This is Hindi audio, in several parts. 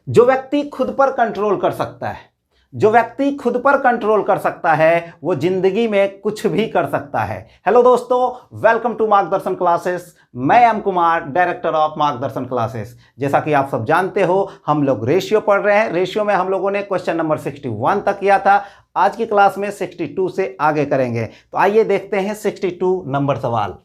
जो व्यक्ति खुद पर कंट्रोल कर सकता है, जो व्यक्ति खुद पर कंट्रोल कर सकता है वो जिंदगी में कुछ भी कर सकता है। हेलो दोस्तों, वेलकम टू मार्गदर्शन क्लासेस। मैं एम कुमार, डायरेक्टर ऑफ मार्गदर्शन क्लासेस। जैसा कि आप सब जानते हो, हम लोग रेशियो पढ़ रहे हैं। रेशियो में हम लोगों ने क्वेश्चन नंबर 61 तक किया था। आज की क्लास में 62 से आगे करेंगे। तो आइए देखते हैं 62 नंबर सवाल।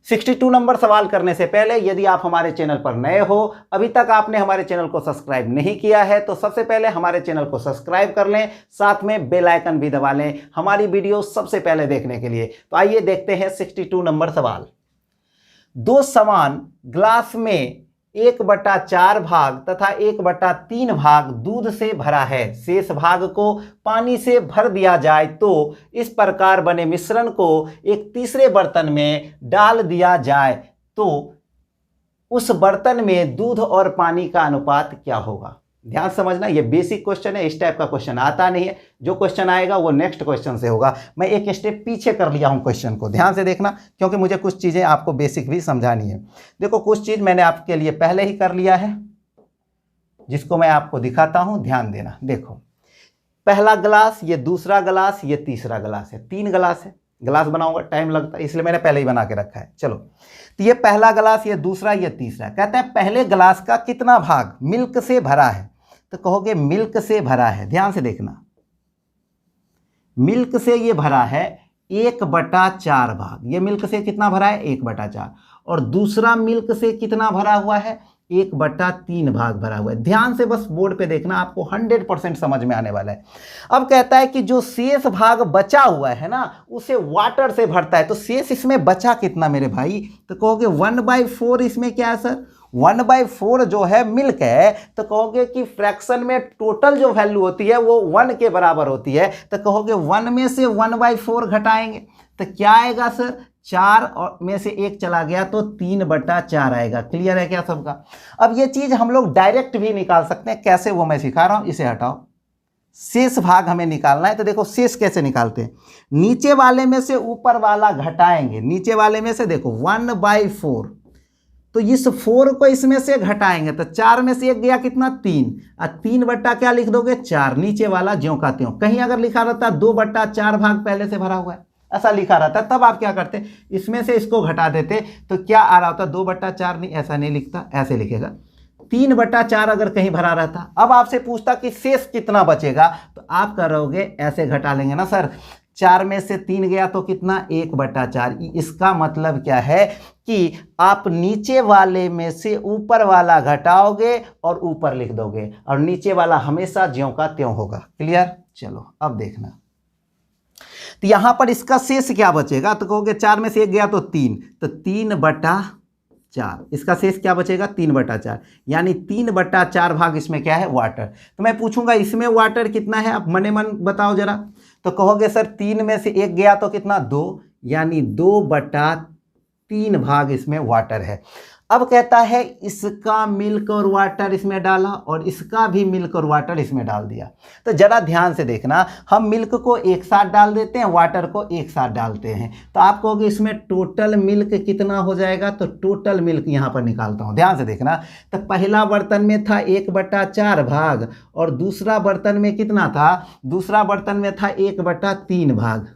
62 नंबर सवाल करने से पहले यदि आप हमारे चैनल पर नए हो, अभी तक आपने हमारे चैनल को सब्सक्राइब नहीं किया है, तो सबसे पहले हमारे चैनल को सब्सक्राइब कर लें, साथ में बेल आइकन भी दबा लें हमारी वीडियो सबसे पहले देखने के लिए। तो आइए देखते हैं 62 नंबर सवाल। दो समान ग्लास में 1/4 भाग तथा 1/3 भाग दूध से भरा है। शेष भाग को पानी से भर दिया जाए तो इस प्रकार बने मिश्रण को एक तीसरे बर्तन में डाल दिया जाए तो उस बर्तन में दूध और पानी का अनुपात क्या होगा। ध्यान समझना, ये बेसिक क्वेश्चन है। इस टाइप का क्वेश्चन आता नहीं है। जो क्वेश्चन आएगा वो नेक्स्ट क्वेश्चन से होगा। मैं एक स्टेप पीछे कर लिया हूं क्वेश्चन को, ध्यान से देखना, क्योंकि मुझे कुछ चीजें आपको बेसिक भी समझानी है। देखो, कुछ चीज मैंने आपके लिए पहले ही कर लिया है, जिसको मैं आपको दिखाता हूं, ध्यान देना। देखो, पहला गिलास, ये दूसरा गिलास, ये तीसरा गिलास है। 3 गिलास है। गिलास बनाऊंगा टाइम लगता है, इसलिए मैंने पहले ही बना के रखा है। चलो, तो ये पहला गिलास, ये दूसरा, ये तीसरा। कहता है पहले गिलास का कितना भाग मिल्क से भरा है, तो कहोगे मिल्क से भरा है। ध्यान से देखना, मिल्क से ये भरा है 1/4 भाग। ये मिल्क से कितना भरा है? 1/4। और दूसरा मिल्क से कितना भरा हुआ है? 1/3 भाग भरा हुआ है। ध्यान से बस बोर्ड पे देखना, आपको 100% समझ में आने वाला है। अब कहता है कि जो शेष भाग बचा हुआ है ना, उसे वाटर से भरता है। तो शेष इसमें बचा कितना मेरे भाई? तो कहोगे 1/4। इसमें क्या है सर? 1/4 जो है मिल्क है। तो कहोगे कि फ्रैक्शन में टोटल जो वैल्यू होती है वो 1 के बराबर होती है। तो कहोगे 1 में से 1/4 घटाएंगे तो क्या आएगा सर? 4 में से 1 चला गया तो 3/4 आएगा। क्लियर है क्या सबका? अब ये चीज हम लोग डायरेक्ट भी निकाल सकते हैं। कैसे, वो मैं सिखा रहा हूं। इसे हटाओ, शेष भाग हमें निकालना है। तो देखो शेष कैसे निकालते हैं। नीचे वाले में से ऊपर वाला घटाएंगे। नीचे वाले में से देखो 1/4, तो इस 4 को इसमें से घटाएंगे तो 4 में से 1 गया कितना? 3। और 3 क्या लिख दोगे? 4। नीचे वाला ज्यों का त्यों। कहीं अगर लिखा रहता 2/4 भाग पहले से भरा हुआ है, ऐसा लिखा रहता, तब आप क्या करते? इसमें से इसको घटा देते, तो क्या आ रहा होता? 2/4 नहीं, ऐसा नहीं लिखता, ऐसे लिखेगा 3/4 अगर कहीं भरा रहता। अब आपसे पूछता कि शेष कितना बचेगा, तो आप करोगे ऐसे घटा लेंगे ना सर। 4 में से 3 गया तो कितना? 1/4। इसका मतलब क्या है कि आप नीचे वाले में से ऊपर वाला घटाओगे और ऊपर लिख दोगे, और नीचे वाला हमेशा ज्यों का त्यों होगा। क्लियर? चलो अब देखना, तो यहां पर इसका शेष क्या बचेगा? तो कहोगे 4 में से 1 गया तो 3, तो 3/4। इसका शेष क्या बचेगा? 3/4। यानी 3/4 भाग इसमें क्या है? वाटर। तो मैं पूछूंगा इसमें वाटर कितना है? आप मने मन बताओ जरा। तो कहोगे सर 3 में से 1 गया तो कितना? 2, यानी 2/3 भाग इसमें वाटर है। अब कहता है इसका मिल्क और वाटर इसमें डाला और इसका भी मिल्क और वाटर इसमें डाल दिया। तो जरा ध्यान से देखना, हम मिल्क को एक साथ डाल देते हैं, वाटर को एक साथ डालते हैं। तो आप कहोगे इसमें टोटल मिल्क कितना हो जाएगा? तो टोटल मिल्क यहां पर निकालता हूं, ध्यान से देखना। तो पहला बर्तन में था 1/4 भाग और दूसरा बर्तन में कितना था? दूसरा बर्तन में था 1/3 भाग।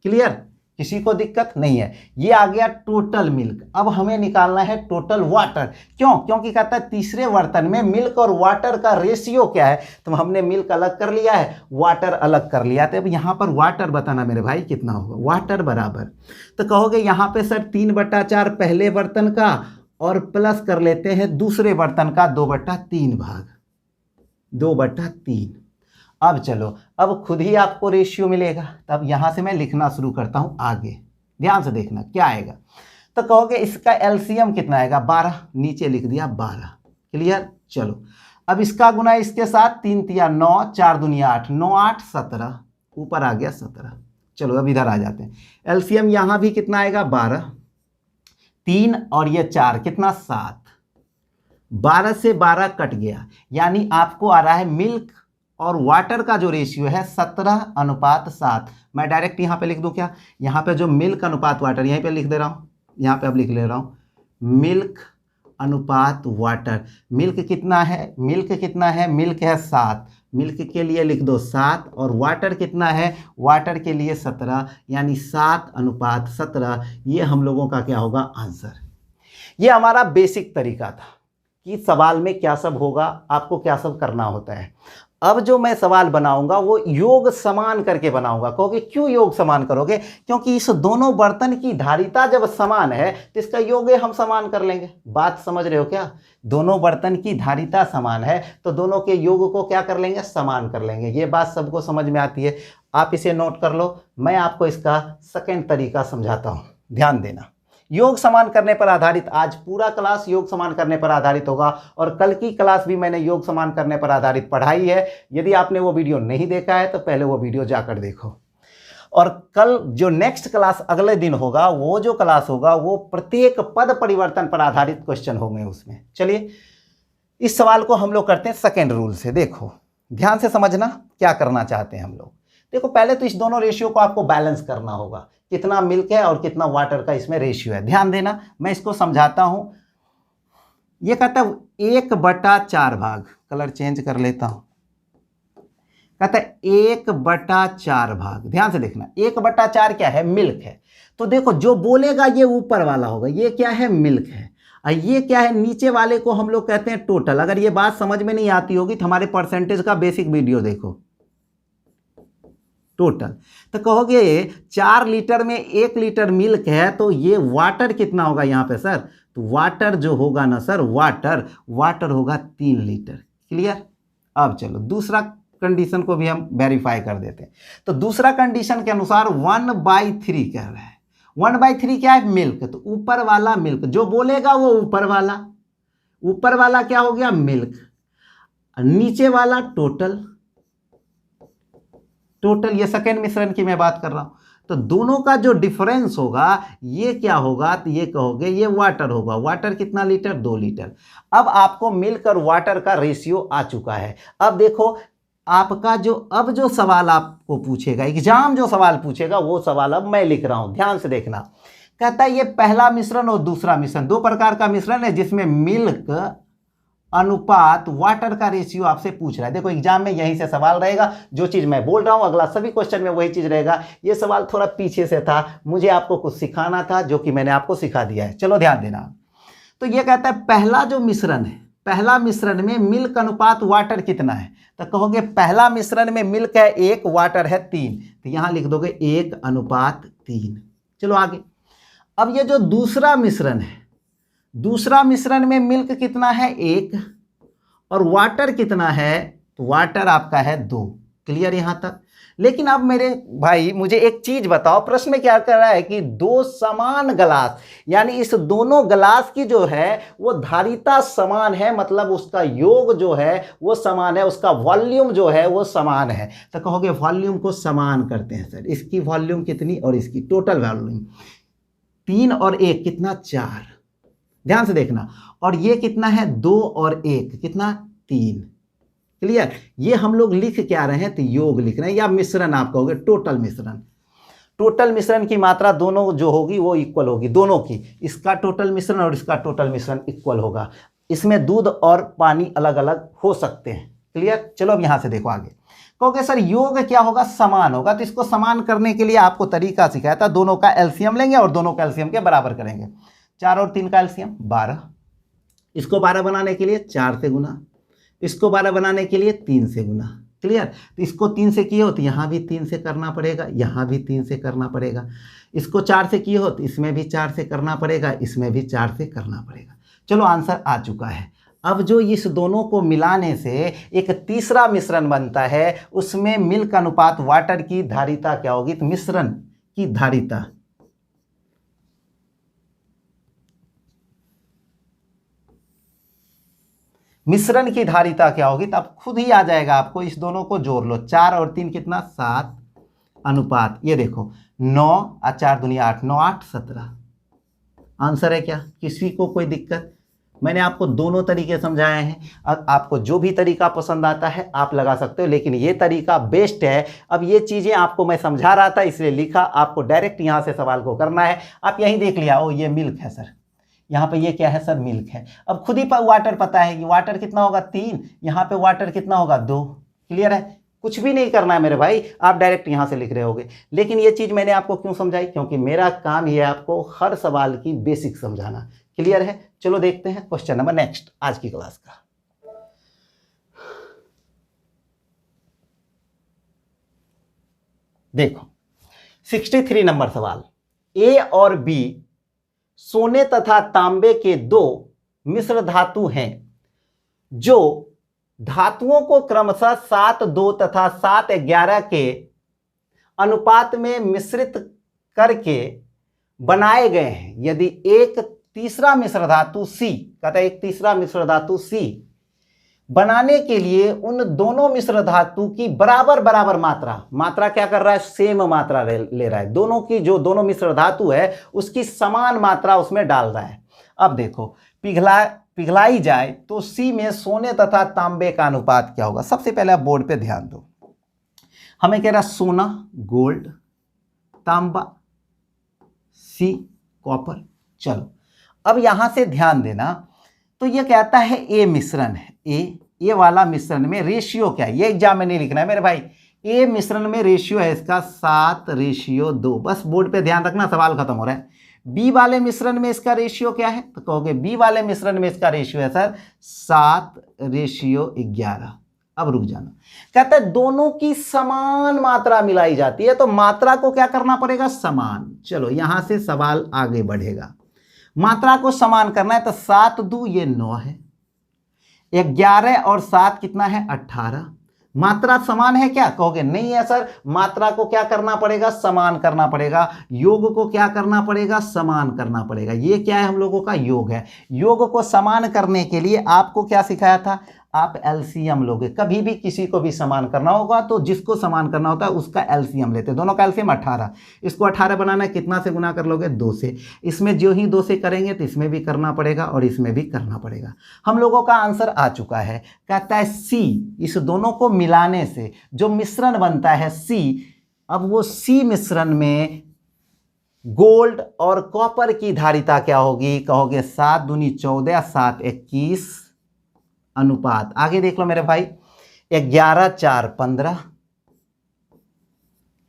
क्लियर? किसी को दिक्कत नहीं है। ये आ गया टोटल मिल्क। अब हमें निकालना है टोटल वाटर। क्यों? क्योंकि कहता है तीसरे बर्तन में मिल्क और वाटर का रेशियो क्या है। तो हमने मिल्क अलग कर लिया है, वाटर अलग कर लिया। तो अब यहाँ पर वाटर बताना मेरे भाई कितना होगा। वाटर बराबर, तो कहोगे यहाँ पे सर 3/4 पहले बर्तन का और प्लस कर लेते हैं दूसरे बर्तन का 2/3 भाग। 2/3। अब चलो, अब खुद ही आपको रेशियो मिलेगा। तब यहां से मैं लिखना शुरू करता हूं आगे। ध्यान से देखना क्या आएगा। तो कहोगे इसका एलसीएम कितना आएगा? 12। नीचे लिख दिया 12। क्लियर? चलो, अब इसका गुना इसके साथ 3 तिया 9, 4 दूनिया 8, 9 8 17, ऊपर आ गया 17। चलो अब इधर आ जाते हैं। एलसीएम यहां भी कितना आएगा? 12। 3 और ये 4 कितना? 7। 12 से 12 कट गया, यानी आपको आ रहा है मिल्क और वाटर का जो रेशियो है 17:7। मैं डायरेक्ट यहाँ पे लिख दूँ क्या? यहाँ पे जो मिल्क अनुपात वाटर, यहीं पे लिख दे रहा हूँ, यहाँ पे अब लिख ले रहा हूँ मिल्क अनुपात वाटर। मिल्क कितना है, मिल्क कितना है, मिल्क है 7, मिल्क के लिए लिख दो 7, और वाटर कितना है, वाटर के लिए 17, यानी 7:17। ये हम लोगों का क्या होगा, आंसर। ये हमारा बेसिक तरीका था कि सवाल में क्या सब होगा, आपको क्या सब करना होता है। अब जो मैं सवाल बनाऊंगा वो योग समान करके बनाऊंगा। कहोगे क्यों योग समान करोगे? क्योंकि इस दोनों बर्तन की धारिता जब समान है तो इसका योग हम समान कर लेंगे। बात समझ रहे हो क्या? दोनों बर्तन की धारिता समान है तो दोनों के योग को क्या कर लेंगे, समान कर लेंगे। ये बात सबको समझ में आती है, आप इसे नोट कर लो। मैं आपको इसका सेकेंड तरीका समझाता हूँ, ध्यान देना। योग समान करने पर आधारित आज पूरा क्लास योग समान करने पर आधारित होगा, और कल की क्लास भी मैंने योग समान करने पर आधारित पढ़ाई है। यदि आपने वो वीडियो नहीं देखा है तो पहले वो वीडियो जाकर देखो। और कल जो नेक्स्ट क्लास अगले दिन होगा, वो जो क्लास होगा वो प्रत्येक पद परिवर्तन पर आधारित क्वेश्चन होंगे उसमें। चलिए इस सवाल को हम लोग करते हैं सेकेंड रूल से। देखो ध्यान से समझना क्या करना चाहते हैं हम लोग। देखो पहले तो इस दोनों रेशियो को आपको बैलेंस करना होगा, कितना मिल्क है और कितना वाटर का इसमें रेशियो है। ध्यान देना, मैं इसको समझाता हूं। ये कहता है 1/4 भाग, कलर चेंज कर लेता हूं। कहता है 1/4 भाग, ध्यान से देखना। 1/4 क्या है, मिल्क है। तो देखो जो बोलेगा ये ऊपर वाला होगा, ये क्या है, मिल्क है। और ये क्या है, नीचे वाले को हम लोग कहते हैं टोटल। अगर ये बात समझ में नहीं आती होगी तो हमारे परसेंटेज का बेसिक वीडियो देखो, टोटल। तो कहोगे 4 लीटर में 1 लीटर मिल्क है तो ये वाटर कितना होगा यहाँ पे सर? तो वाटर जो होगा ना सर, वाटर होगा 3 लीटर। क्लियर? अब चलो दूसरा कंडीशन को भी हम वेरीफाई कर देते हैं। तो दूसरा कंडीशन के अनुसार 1/3 कह रहा है। 1/3 क्या है, मिल्क। तो ऊपर वाला मिल्क, जो बोलेगा वो ऊपर वाला क्या हो गया, मिल्क। नीचे वाला टोटल, ये सेकेंड मिश्रण की मैं बात कर रहा हूं। तो दोनों का जो डिफरेंस होगा ये क्या होगा, तो ये कहोगे ये वाटर होगा। वाटर कितना लीटर, 2 लीटर। अब आपको मिल्क और वाटर का रेशियो आ चुका है। अब देखो आपका अब जो सवाल आपको पूछेगा, एग्जाम जो सवाल पूछेगा वो सवाल अब मैं लिख रहा हूं, ध्यान से देखना। कहता है ये पहला मिश्रण और दूसरा मिश्रण, 2 प्रकार का मिश्रण है जिसमें मिल्क अनुपात वाटर का रेशियो आपसे पूछ रहा है। देखो एग्जाम में यहीं से सवाल रहेगा, जो चीज मैं बोल रहा हूं अगला सभी क्वेश्चन में वही चीज रहेगा। ये सवाल थोड़ा पीछे से था, मुझे आपको कुछ सिखाना था जो कि मैंने आपको सिखा दिया है। चलो ध्यान देना। तो ये कहता है पहला जो मिश्रण है, पहला मिश्रण में मिल्क अनुपात वाटर कितना है? तो कहोगे पहला मिश्रण में मिल्क है 1, वाटर है 3, तो यहां लिख दोगे 1/3। चलो आगे। अब ये जो दूसरा मिश्रण है, दूसरा मिश्रण में मिल्क कितना है 1 और वाटर कितना है, तो वाटर आपका है 2। क्लियर यहां तक? लेकिन अब मेरे भाई मुझे एक चीज बताओ, प्रश्न में क्या कर रहा है कि 2 समान गिलास, यानी इस दोनों गिलास की जो है वो धारिता समान है, मतलब उसका योग जो है वो समान है, उसका वॉल्यूम जो है वो समान है। तो कहोगे वॉल्यूम को समान करते हैं सर। इसकी वॉल्यूम कितनी और इसकी टोटल वॉल्यूम, 3 और 1 कितना, 4। ध्यान से देखना। और ये कितना है, 2 और 1 कितना, 3। क्लियर? ये हम लोग लिख क्या रहे हैं, तो योग लिख रहे हैं, या मिश्रण आप कहोगे टोटल मिश्रण। टोटल मिश्रण की मात्रा दोनों जो होगी वो इक्वल होगी, दोनों की। इसका टोटल मिश्रण और इसका टोटल मिश्रण इक्वल होगा। इसमें दूध और पानी अलग अलग हो सकते हैं। क्लियर? चलो अब यहां से देखो आगे। कहोगे सर योग क्या होगा, समान होगा। तो इसको समान करने के लिए आपको तरीका सिखाया था, दोनों का एलसीएम लेंगे और दोनों का एलसीएम के बराबर करेंगे। 4 और 3 का एलसीएम 12। इसको 12 बनाने के लिए 4 से गुना, इसको 12 बनाने के लिए 3 से गुना। क्लियर? तो इसको 3 से किए हो तो यहाँ भी 3 से करना पड़ेगा, यहाँ भी 3 से करना पड़ेगा। इसको 4 से किए हो तो इसमें भी 4 से करना पड़ेगा, इसमें भी 4 से करना पड़ेगा। चलो आंसर आ चुका है। अब जो इस दोनों को मिलाने से एक तीसरा मिश्रण बनता है, उसमें मिल्क अनुपात वाटर की धारिता क्या होगी, तो मिश्रण की धारिता, मिश्रण की धारिता क्या होगी, तो अब खुद ही आ जाएगा आपको। इस दोनों को जोड़ लो, 4 और 3 कितना, 7 अनुपात, ये देखो 9 और 4 दुनिया 8, 9 8 17। आंसर है क्या? किसी को कोई दिक्कत? मैंने आपको दोनों तरीके समझाए हैं। अब आपको जो भी तरीका पसंद आता है आप लगा सकते हो, लेकिन ये तरीका बेस्ट है। अब ये चीज़ें आपको मैं समझा रहा था इसलिए लिखा, आपको डायरेक्ट यहाँ से सवाल को करना है। आप यहीं देख लिया, ओ ये मिल्क है सर, यहाँ पे ये क्या है सर, मिल्क है। अब खुद ही पर वाटर पता है कि वाटर कितना होगा 3, यहाँ पे वाटर कितना होगा 2। क्लियर है, कुछ भी नहीं करना है मेरे भाई, आप डायरेक्ट यहाँ से लिख रहे होगे। लेकिन ये चीज़ मैंने आपको क्यों समझाई, क्योंकि मेरा काम ये है आपको हर सवाल की बेसिक समझाना। क्लियर है, चलो देखते हैं क्वेश्चन नंबर नेक्स्ट आज की क्लास का। देखो 63 नंबर सवाल, ए और बी सोने तथा तांबे के 2 मिश्र धातु हैं जो धातुओं को क्रमशः 7:2 तथा 7:11 के अनुपात में मिश्रित करके बनाए गए हैं। यदि एक तीसरा मिश्र धातु सी, कहता है एक तीसरा मिश्र धातु सी बनाने के लिए उन दोनों मिश्र धातु की बराबर बराबर मात्रा क्या कर रहा है, सेम मात्रा ले रहा है। दोनों की जो दोनों मिश्र धातु है उसकी समान मात्रा उसमें डाल रहा है। अब देखो पिघलाई जाए तो सी में सोने तथा तांबे का अनुपात क्या होगा। सबसे पहले आप बोर्ड पे ध्यान दो, हमें कह रहा सोना गोल्ड, तांबा सी कॉपर। चलो अब यहां से ध्यान देना, तो ये कहता है ए मिश्रण है, ए वाला मिश्रण में रेशियो क्या है, ये एग्जाम में नहीं लिखना है मेरे भाई। ए मिश्रण में रेशियो है इसका 7:2, बस बोर्ड पे ध्यान रखना, सवाल खत्म हो रहा है। बी वाले मिश्रण में इसका रेशियो क्या है, तो कहोगे बी वाले मिश्रण में इसका रेशियो है सर 7:11। अब रुक जाना, कहता है दोनों की समान मात्रा मिलाई जाती है, तो मात्रा को क्या करना पड़ेगा, समान। चलो यहां से सवाल आगे बढ़ेगा, मात्रा को समान करना है, तो 7:2 ये 9 है, 11 और 7 कितना है 18। मात्रा समान है क्या, कहोगे नहीं है सर, मात्रा को क्या करना पड़ेगा, समान करना पड़ेगा। योग को क्या करना पड़ेगा, समान करना पड़ेगा। ये क्या है, हम लोगों का योग है। योग को समान करने के लिए आपको क्या सिखाया था, आप एलसीएम लोगे। कभी भी किसी को भी समान करना होगा तो जिसको समान करना होता है उसका एलसीएम लेते हैं। दोनों का एलसीएम 18, इसको 18 बनाना है, कितना से गुना कर लोगे, 2 से। इसमें जो ही 2 से करेंगे तो इसमें भी करना पड़ेगा और इसमें भी करना पड़ेगा। हम लोगों का आंसर आ चुका है, कहता है सी, इस दोनों को मिलाने से जो मिश्रण बनता है सी, अब वो सी मिश्रण में गोल्ड और कॉपर की धारिता क्या होगी, कहोगे 7 दूनी 14, 7 21 अनुपात। आगे देख लो मेरे भाई, 11 4 15।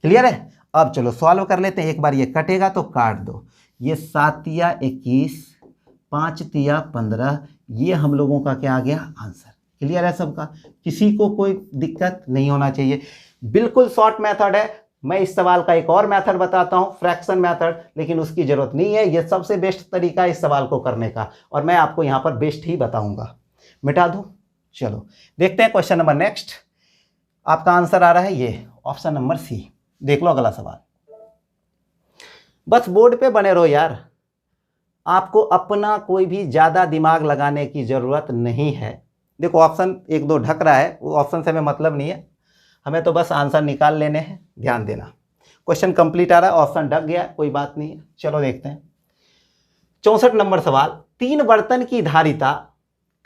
क्लियर है, अब चलो सॉल्व कर लेते हैं। एक बार ये कटेगा तो काट दो, ये 7 तिया 21, 5 तिया 15, ये हम लोगों का क्या आ गया, आंसर। क्लियर है सबका, किसी को कोई दिक्कत नहीं होना चाहिए, बिल्कुल शॉर्ट मेथड है। मैं इस सवाल का एक और मेथड बताता हूं, फ्रैक्शन मेथड, लेकिन उसकी जरूरत नहीं है। ये सबसे बेस्ट तरीका है इस सवाल को करने का, और मैं आपको यहां पर बेस्ट ही बताऊंगा। मिटा दूं, चलो देखते हैं क्वेश्चन नंबर नेक्स्ट। आपका आंसर आ रहा है ये ऑप्शन नंबर सी। देख लो अगला सवाल, बस बोर्ड पे बने रहो यार, आपको अपना कोई भी ज्यादा दिमाग लगाने की जरूरत नहीं है। देखो ऑप्शन 1 2 ढक रहा है, वो ऑप्शन से हमें मतलब नहीं है, हमें तो बस आंसर निकाल लेने हैं। ध्यान देना, क्वेश्चन कंप्लीट आ रहा है, ऑप्शन ढक गया, कोई बात नहीं है। चलो देखते हैं 64 नंबर सवाल, 3 बर्तन की धारिता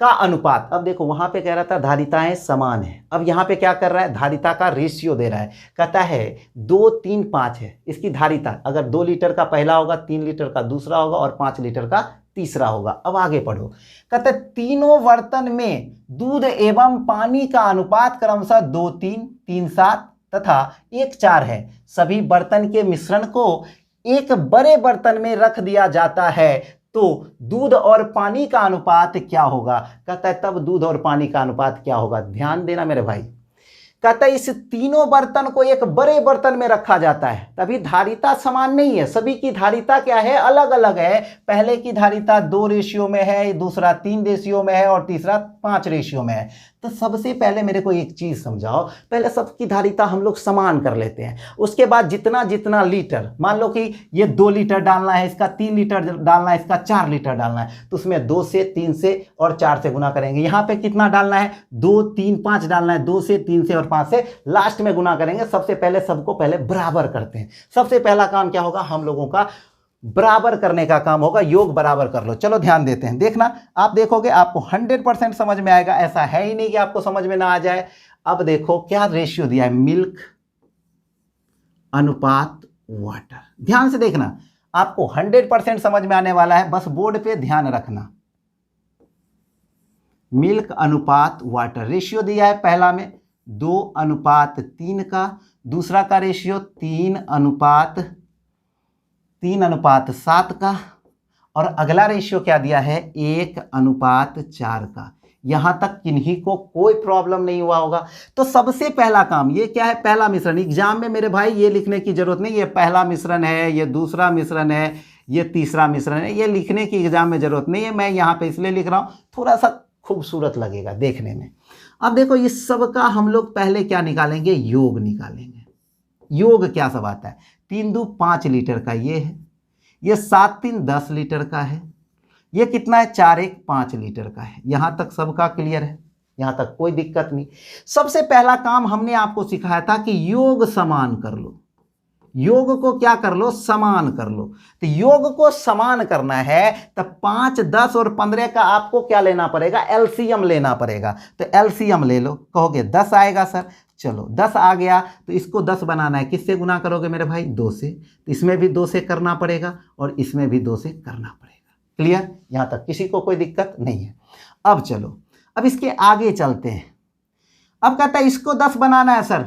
का अनुपात। अब देखो वहां पे कह रहा था धारिताएं समान है, अब यहां पे क्या कर रहा है, धारिता का रेशियो दे रहा है। कहता है 2 3 5 है इसकी धारिता, अगर 2 लीटर का पहला होगा, 3 लीटर का दूसरा होगा और 5 लीटर का तीसरा होगा। अब आगे पढ़ो, कहते हैं तीनों बर्तन में दूध एवं पानी का अनुपात क्रमशः 2 3 3 7 तथा 1 4 है। सभी बर्तन के मिश्रण को एक बड़े बर्तन में रख दिया जाता है, तो दूध और पानी का अनुपात क्या होगा। कहता है तब दूध और पानी का अनुपात क्या होगा। ध्यान देना मेरे भाई, कहता है इस तीनों बर्तन को एक बड़े बर्तन में रखा जाता है, तभी धारिता समान नहीं है, सभी की धारिता क्या है, अलग अलग है। पहले की धारिता 2 रेशियो में है, दूसरा 3 रेशियो में है और तीसरा 5 रेशियो में है। तो सबसे पहले मेरे को एक चीज समझाओ, पहले सबकी धारिता हम लोग समान कर लेते हैं, उसके बाद जितना जितना लीटर, मान लो कि ये 2 लीटर डालना है, इसका 3 लीटर डालना है, इसका 4 लीटर डालना है, तो उसमें 2 से 3 से और 4 से गुना करेंगे। यहाँ पे कितना डालना है, 2 3 5 डालना है, 2 से 3 से और 5 से लास्ट में गुना करेंगे। सबसे पहले सबको पहले बराबर करते हैं। सबसे पहला काम क्या होगा, हम लोगों का बराबर करने का काम होगा, योग बराबर कर लो। चलो ध्यान देते हैं, देखना आप देखोगे आपको 100% समझ में आएगा, ऐसा है ही नहीं कि आपको समझ में ना आ जाए। अब देखो क्या रेशियो दिया है, मिल्क अनुपात वाटर। ध्यान से देखना, आपको 100% समझ में आने वाला है, बस बोर्ड पे ध्यान रखना। मिल्क अनुपात वाटर रेशियो दिया है, पहला में 2:3 का, दूसरा का रेशियो 3:7 का, और अगला रेशियो क्या दिया है 1:4 का। यहां तक किन्हीं को कोई प्रॉब्लम नहीं हुआ होगा। तो सबसे पहला काम ये क्या है, पहला मिश्रण। एग्जाम में मेरे भाई ये लिखने की जरूरत नहीं, ये पहला मिश्रण है, ये दूसरा मिश्रण है, ये तीसरा मिश्रण है, ये लिखने की एग्जाम में जरूरत नहीं है। मैं यहाँ पे इसलिए लिख रहा हूँ, थोड़ा सा खूबसूरत लगेगा देखने में। अब देखो इस सब का हम लोग पहले क्या निकालेंगे, योग निकालेंगे। योग क्या सब आता है, 3 दूनी 5 लीटर का ये है, ये 7 3 10 लीटर का है, ये कितना है 4 1 5 लीटर का है। यहां तक सबका क्लियर है, यहां तक कोई दिक्कत नहीं। सबसे पहला काम हमने आपको सिखाया था कि योग समान कर लो, योग को क्या कर लो, समान कर लो। तो योग को समान करना है तो 5 10 और 15 का आपको क्या लेना पड़ेगा, एलसीएम लेना पड़ेगा। तो एलसीएम ले लो, कहोगे 10 आएगा सर, चलो 10 आ गया तो इसको 10 बनाना है, किससे गुना करोगे मेरे भाई, 2 से। तो इसमें भी 2 से करना पड़ेगा और इसमें भी 2 से करना पड़ेगा। क्लियर, यहां तक किसी को कोई दिक्कत नहीं है। अब चलो, अब इसके आगे चलते हैं। अब कहता है इसको 10 बनाना है सर,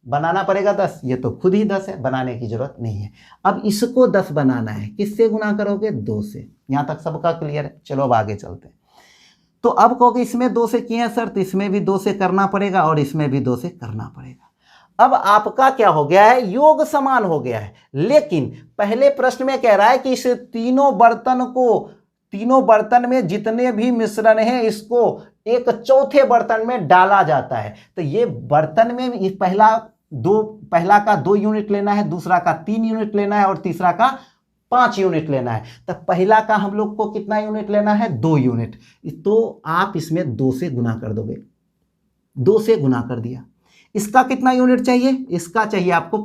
बनाना पड़ेगा 10, ये तो खुद ही 10 है, बनाने की जरूरत नहीं है। अब इसको 10 बनाना है, किससे गुना करोगे, 2 से। यहां तक सबका क्लियर है। चलो अब आगे चलते हैं। तो अब कहोगे इसमें 2 से किए हैं सर, तो इसमें भी 2 से करना पड़ेगा और इसमें भी 2 से करना पड़ेगा। अब आपका क्या हो गया है, योग समान हो गया है। लेकिन पहले प्रश्न में कह रहा है कि इस तीनों बर्तन में जितने भी मिश्रण हैं इसको एक चौथे बर्तन में डाला जाता है। तो ये बर्तन में पहला का 2 यूनिट लेना है, दूसरा का 3 यूनिट लेना है और तीसरा का 5 यूनिट लेना है। तो पहला का हम लोग को कितना यूनिट लेना है, 2 यूनिट। तो आप इसमें 2 से गुना कर दोगे, 2 से गुना कर दिया। इसका कितना यूनिट चाहिए, इसका चाहिए आपको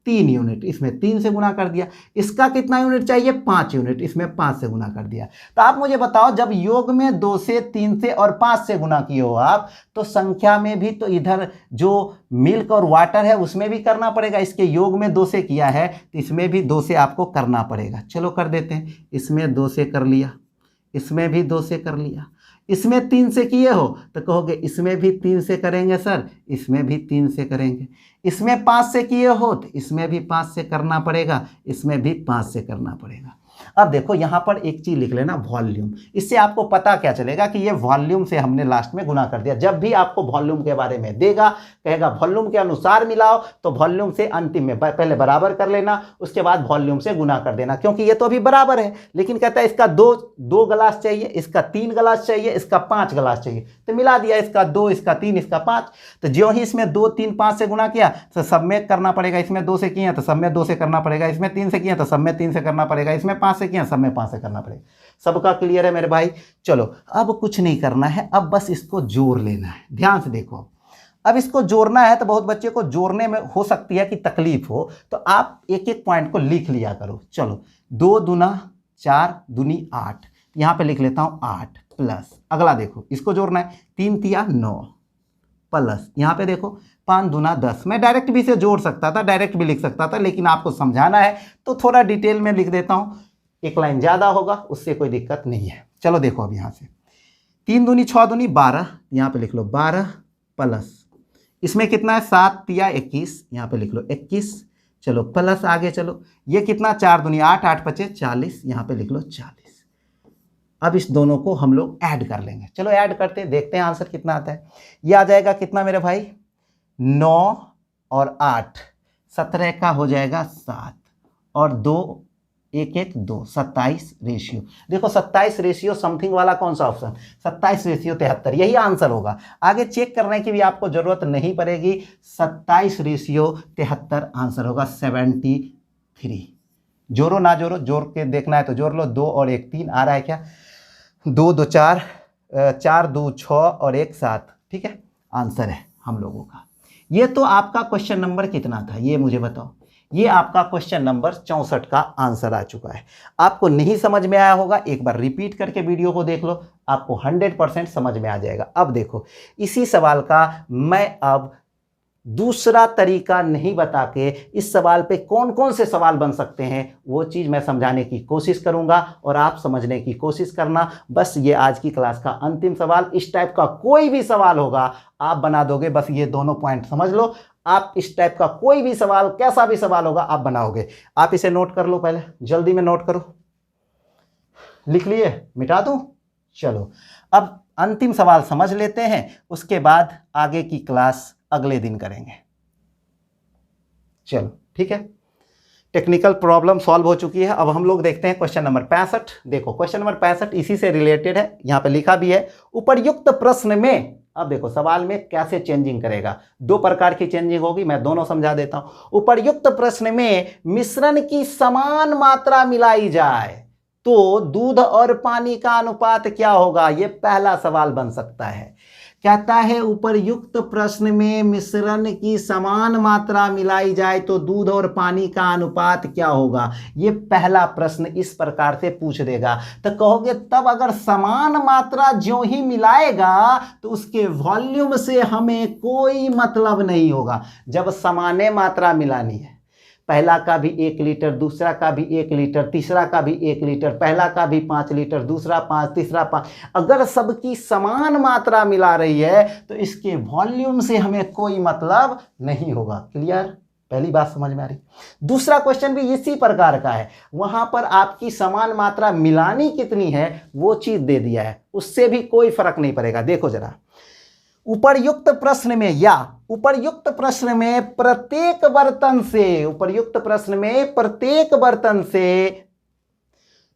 3 यूनिट, इसमें 3 से गुना कर दिया। इसका कितना यूनिट चाहिए, 5 यूनिट, इसमें 5 से गुना कर दिया। तो आप मुझे बताओ, जब योग में 2 से 3 से और 5 से गुना किए हो आप, तो संख्या में भी तो इधर जो मिल्क और वाटर है उसमें भी करना पड़ेगा। इसके योग में 2 से किया है तो इसमें भी 2 से आपको करना पड़ेगा। चलो कर देते हैं, इसमें 2 से कर लिया, इसमें भी 2 से कर लिया। इसमें 3 से किए हो तो कहोगे इसमें भी 3 से करेंगे सर, इसमें भी 3 से करेंगे। इसमें 5 से किए हो तो इसमें भी 5 से करना पड़ेगा, इसमें भी 5 से करना पड़ेगा। अब देखो यहां पर एक चीज लिख लेना, वॉल्यूम। इससे आपको पता क्या चलेगा कि ये वॉल्यूम से हमने लास्ट में गुना कर दिया। जब भी आपको वॉल्यूम के बारे में देगा, कहेगा वॉल्यूम के अनुसार मिलाओ, तो वॉल्यूम से अंतिम में पहले बराबर कर लेना, उसके बाद वॉल्यूम से गुना कर देना, क्योंकि ये तो अभी बराबर है। लेकिन कहता है इसका दो गिलास चाहिए, इसका 3 गिलास चाहिए, इसका 5 गिलास चाहिए, तो मिला दिया, इसका 2, इसका 3, इसका 5। तो ज्यों ही इसमें 2 3 5 से गुना किया तो सब में करना पड़ेगा। इसमें 2 से किए तो सब में 2 से करना पड़ेगा, इसमें 3 से किए तो सब में 3 से करना पड़ेगा, इसमें 5 से किया सब में 5 से करना पड़ेगा। सबका क्लियर है मेरे भाई। चलो अब कुछ नहीं करना है, अब बस इसको जोड़ लेना है। ध्यान से देखो, अब इसको जोड़ना है तो बहुत बच्चे को जोड़ने में हो सकती है कि तकलीफ हो, तो आप एक एक पॉइंट को लिख लिया करो। चलो 2 दूना 4 दूनी 8, यहां पे लिख लेता हूं 8 प्लस, अगला देखो इसको जोड़ना है, 3 तिया 9 प्लस, यहां पे देखो 5 दूना 10। मैं डायरेक्ट भी इसे जोड़ सकता था, डायरेक्ट भी लिख सकता था, लेकिन आपको समझाना है तो थोड़ा डिटेल में लिख देता हूं, एक लाइन ज्यादा होगा, उससे कोई दिक्कत नहीं है। चलो देखो अब यहां से 3 दूनी 6 दूनी 12, यहां पे लिख लो 12 प्लस, इसमें कितना है 7 तिया 21, यहां पे लिख लो 21। चलो प्लस आगे चलो, ये कितना 4 दूनी 8 8 पचे 40, यहां पे लिख लो 40। अब इस दोनों को हम लोग ऐड कर लेंगे। चलो ऐड करते हैं, देखते हैं आंसर कितना आता है। ये आ जाएगा कितना मेरे भाई, 9 और 8 17 का हो जाएगा 7 और 2 1 1 2 27 रेशियो। देखो 27 रेशियो समथिंग वाला कौन सा ऑप्शन, 27 रेशियो 73, यही आंसर होगा। आगे चेक करने की भी आपको जरूरत नहीं पड़ेगी, 27 रेशियो 73 आंसर होगा, 73। जोड़ो ना जोड़ो, जोड़ के देखना है तो जोड़ लो, 2 और 1 3 आ रहा है क्या, 2 2 4 4 2 6 और 1 7, ठीक है, आंसर है हम लोगों का। ये तो आपका क्वेश्चन नंबर कितना था ये मुझे बताओ। ये आपका क्वेश्चन नंबर 64 का आंसर आ चुका है। आपको नहीं समझ में आया होगा, एक बार रिपीट करके वीडियो को देख लो, आपको 100% समझ में आ जाएगा। अब देखो इसी सवाल का मैं अब दूसरा तरीका नहीं बता के इस सवाल पे कौन कौन से सवाल बन सकते हैं वो चीज़ मैं समझाने की कोशिश करूंगा और आप समझने की कोशिश करना। बस ये आज की क्लास का अंतिम सवाल। इस टाइप का कोई भी सवाल होगा आप बना दोगे, बस ये दोनों पॉइंट समझ लो। आप इस टाइप का कोई भी सवाल, कैसा भी सवाल होगा आप बनाओगे। आप इसे नोट कर लो, पहले जल्दी में नोट करो। लिख लिए? मिटा दूं? चलो अब अंतिम सवाल समझ लेते हैं, उसके बाद आगे की क्लास अगले दिन करेंगे। चलो ठीक है, टेक्निकल प्रॉब्लम सॉल्व हो चुकी है। अब हम लोग देखते हैं क्वेश्चन नंबर 65। देखो क्वेश्चन नंबर 65 इसी से रिलेटेड है, यहां पे लिखा भी है उपर्युक्त प्रश्न में। अब देखो सवाल में कैसे चेंजिंग करेगा, दो प्रकार की चेंजिंग होगी, मैं दोनों समझा देता हूं। उपर्युक्त प्रश्न में मिश्रण की समान मात्रा मिलाई जाए तो दूध और पानी का अनुपात क्या होगा, यह पहला सवाल बन सकता है। कहता है उपर्युक्त प्रश्न में मिश्रण की समान मात्रा मिलाई जाए तो दूध और पानी का अनुपात क्या होगा, ये पहला प्रश्न इस प्रकार से पूछ देगा। तो कहोगे तब अगर समान मात्रा ज्यों ही मिलाएगा तो उसके वॉल्यूम से हमें कोई मतलब नहीं होगा। जब समाने मात्रा मिलानी है, पहला का भी 1 लीटर, दूसरा का भी 1 लीटर, तीसरा का भी 1 लीटर, पहला का भी 5 लीटर, दूसरा 5, तीसरा 5, अगर सबकी समान मात्रा मिला रही है तो इसके वॉल्यूम से हमें कोई मतलब नहीं होगा। क्लियर? पहली बात समझ में आ रही। दूसरा क्वेश्चन भी इसी प्रकार का है, वहां पर आपकी समान मात्रा मिलानी कितनी है वो चीज दे दिया है, उससे भी कोई फर्क नहीं पड़ेगा। देखो जरा, उपर्युक्त प्रश्न में या उपर्युक्त प्रश्न में प्रत्येक बर्तन से, उपर्युक्त प्रश्न में प्रत्येक बर्तन से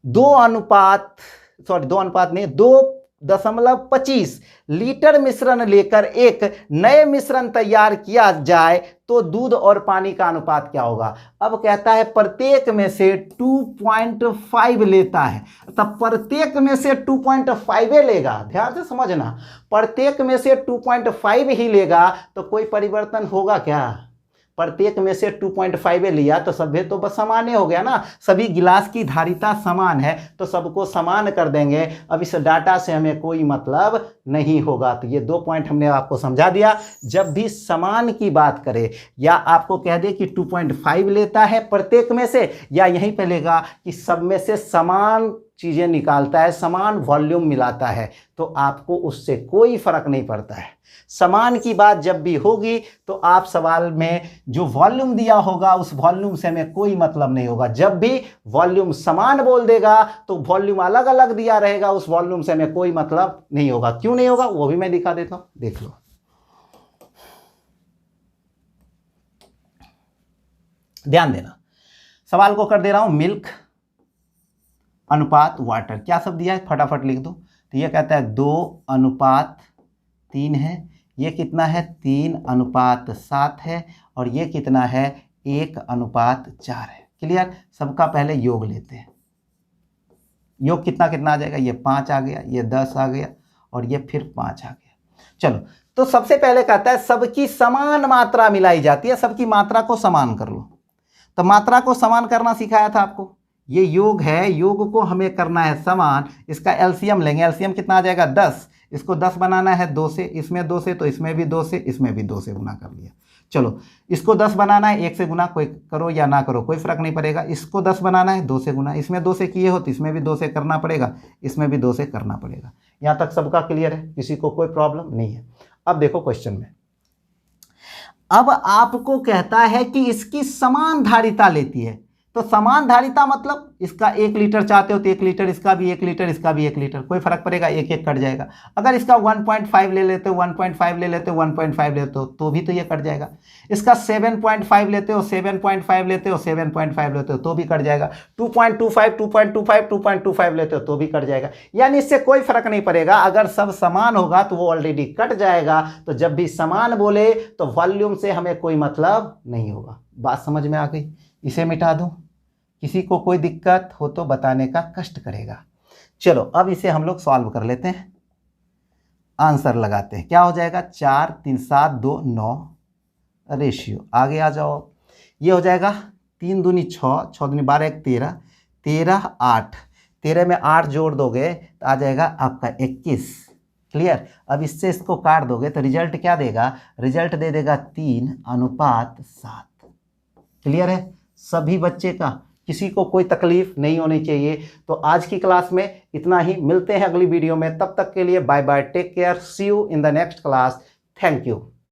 2.25 लीटर मिश्रण लेकर एक नए मिश्रण तैयार किया जाए तो दूध और पानी का अनुपात क्या होगा। अब कहता है प्रत्येक में से 2.5 लेता है, तब प्रत्येक में से 2.5 लेगा। ध्यान से समझना, प्रत्येक में से 2.5 ही लेगा तो कोई परिवर्तन होगा क्या? प्रत्येक में से 2.5 लिया तो सभी तो बस समान हो गया ना, सभी गिलास की धारिता समान है तो सबको समान कर देंगे। अब इस डाटा से हमें कोई मतलब नहीं होगा। तो ये 2 पॉइंट हमने आपको समझा दिया। जब भी समान की बात करें या आपको कह दे कि 2.5 लेता है प्रत्येक में से, या यहीं पे लेगा कि सब में से समान चीज़ें निकालता है, समान वॉल्यूम मिलाता है, तो आपको उससे कोई फर्क नहीं पड़ता है। समान की बात जब भी होगी तो आप सवाल में जो वॉल्यूम दिया होगा उस वॉल्यूम से हमें कोई मतलब नहीं होगा। जब भी वॉल्यूम समान बोल देगा तो वॉल्यूम अलग अलग दिया रहेगा, उस वॉल्यूम से हमें कोई मतलब नहीं होगा। क्यों नहीं होगा वो भी मैं दिखा देता हूं, देख लो। ध्यान देना, सवाल को कर दे रहा हूं मिल्क अनुपात वाटर। क्या सब दिया है फटाफट लिख दो। तो ये कहता है 2:3 है, ये कितना है 3:7 है, और ये कितना है 1:4 है। क्लियर? सबका पहले योग लेते हैं। योग कितना कितना आ जाएगा, ये 5 आ गया, ये 10 आ गया, और ये फिर 5 आ गया। चलो, तो सबसे पहले कहता है सबकी समान मात्रा मिलाई जाती है, सबकी मात्रा को समान कर लो। तो मात्रा को समान करना सिखाया था आपको, ये योग है, योग को हमें करना है समान। इसका एलसीएम लेंगे, एलसीएम कितना आ जाएगा 10, इसको 10 बनाना है 2 से, इसमें 2 से, तो इसमें भी 2 से, इसमें भी 2 से गुना कर लिया। चलो, इसको 10 बनाना है 1 से गुना, कोई करो या ना करो कोई फर्क नहीं पड़ेगा। इसको 10 बनाना है 2 से गुना, इसमें 2 से किए हो तो इसमें भी 2 से करना पड़ेगा, इसमें भी 2 से करना पड़ेगा। यहाँ तक सबका क्लियर है, किसी को कोई प्रॉब्लम नहीं है। अब देखो क्वेश्चन में, अब आपको कहता है कि इसकी समान धारिता लेती है। तो समान धारिता मतलब इसका 1 लीटर चाहते हो तो 1 लीटर, इसका भी 1 लीटर, इसका भी 1 लीटर, कोई फर्क पड़ेगा, एक एक कट जाएगा। अगर इसका 1.5 ले लेते हो, 1.5 ले लेते हो, 1.5 लेते हो तो भी तो ये कट जाएगा। इसका 7.5 लेते हो, 7.5 लेते हो, 7.5 लेते हो तो भी कट जाएगा। 2.25, 2.25, 2.25 लेते हो तो भी कट जाएगा। यानी इससे कोई फर्क नहीं पड़ेगा, अगर सब समान होगा तो वो ऑलरेडी कट जाएगा। तो जब भी समान बोले तो वॉल्यूम से हमें कोई मतलब नहीं होगा। बात समझ में आ गई? इसे मिटा दूं, किसी को कोई दिक्कत हो तो बताने का कष्ट करेगा। चलो अब इसे हम लोग सॉल्व कर लेते हैं, आंसर लगाते हैं। क्या हो जाएगा 4, 3, 7, 2, 9 रेशियो। आगे आ जाओ, ये हो जाएगा 3 दूनी 6, 6 दूनी 12, 1 13, 13 8, 13 में 8 जोड़ दोगे तो आ जाएगा आपका 21। क्लियर। अब इससे इसको काट दोगे तो रिजल्ट क्या देगा, रिजल्ट दे देगा 3:7। क्लियर है सभी बच्चे का, किसी को कोई तकलीफ नहीं होनी चाहिए। तो आज की क्लास में इतना ही, मिलते हैं अगली वीडियो में, तब तक के लिए bye bye, take care, see you in the next class, thank you.